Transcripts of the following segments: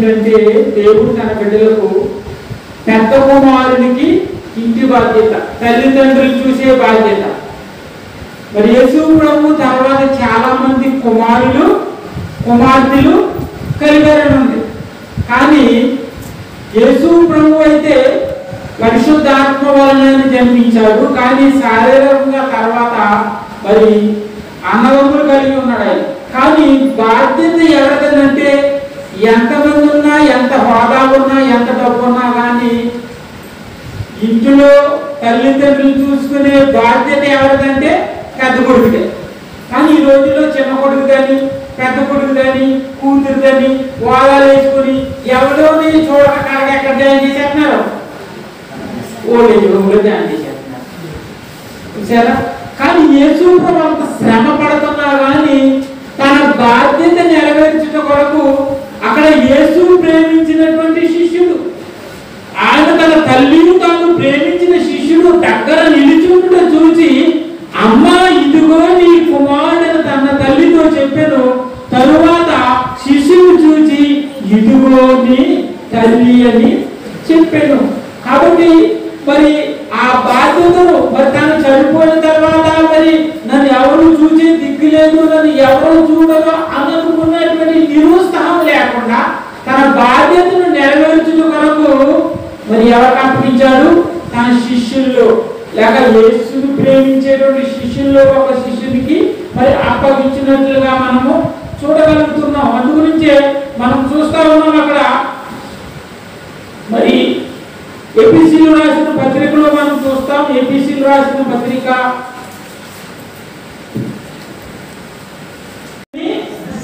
ఏంటంటే దేవుడు తన బిడ్డలకు పెద్ద కుమారునికి ఇంటి బాధ్యత, తల్లిదండ్రులు చూసే బాధ్యత. మరి యేసు ప్రభు తర్వాత చాలా మంది కుమారులు కుమార్తెలు కలిగారని ఉంది. కానీ యేసు ప్రభు అయితే పరిశుద్ధాత్మ వలన జన్మించాడు. కానీ శారీరకంగా తర్వాత మరి అన్నదమ్ములు కలిగి ఉన్నాడు ఆయన. కానీ బాధ్యత ఎవరిదంటే ఎంతమంది ఉన్నా, ఎంత హోదా ఉన్నా, ఎంత డబ్బు ఉన్నా కానీ ఇంటిలో తల్లిదండ్రులు చూసుకునే బాధ్యత ఎవరిదంటే పెద్ద కొడుకుదే. కానీ ఈ రోజుల్లో చిన్న కొడుకు కానీ పెద్ద కొడుకు కానీ కూతురు కానీ వాదాలు వేసుకొని ఎవరోని చూడక కడగ ఎక్కడ జాయిన్ చేసేస్తున్నారు, ఓల్డేజ్ హోమ్లో జాయిన్ చేసేస్తున్నారు చూసారా. కానీ యేసు ప్రభు అంత శ్రమ పడుతున్నా కానీ తన బాధ్యత నెరవేర్చిన కొరకు అక్కడ యేసు ప్రేమించినటువంటి శిష్యుడు, ఆయన తన తల్లిని తాను ప్రేమించిన శిష్యుడు దగ్గర నిలిచుండటం చూసి అమ్మా ఇదిగో నీ కుమారుడు తన తల్లితో చెప్పాను. తరువాత శిష్యుడు చూసి ఇదిగో నీ తల్లి అని చెప్పాను. కాబట్టి మరి ఆ బాధ్యతను మరి తను చనిపోయిన తర్వాత మరి నన్ను ఎవరు చూసే దిక్కు లేదు, నన్ను ఎవరు చూడరు అనుకున్నటువంటి నిరుత్సాహం లేకుండా తన బాధ్యతను నెరవేర్చుట కొరకు మరి ఎవరికి అప్పగించాడు? తన శిష్యుల్లో లేక యేసును ప్రేమించేటువంటి శిష్యుల్లో ఒక శిష్యునికి మరి అప్పగించినట్లుగా మనము చూడగలుగుతున్నాం. అందు గురించే మనం చూస్తా ఉన్నాం అక్కడ మరి ఎపిసిలు రాసిన పత్రికలో మనం చూస్తాం. ఎపిసిలు రాసిన పత్రిక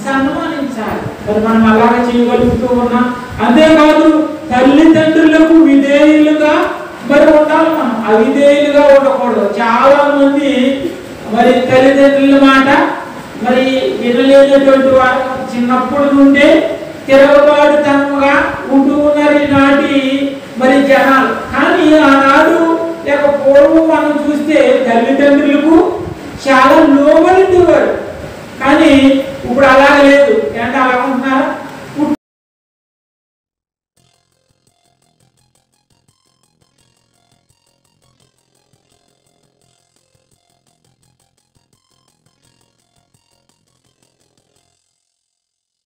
సన్మానించాలి. మరి మనం అలాగే చేయగలుగుతూ ఉన్నాం. అంతేకాదు తల్లిదండ్రులకు విధేయులుగా మరి ఉండాలి. మనం అవిధేయులుగా ఉండకూడదు. చాలా మంది మరి తల్లిదండ్రుల మాట మరి వినలేనటువంటి వారు చిన్నప్పటి నుండే తిరగబాటుతనంగా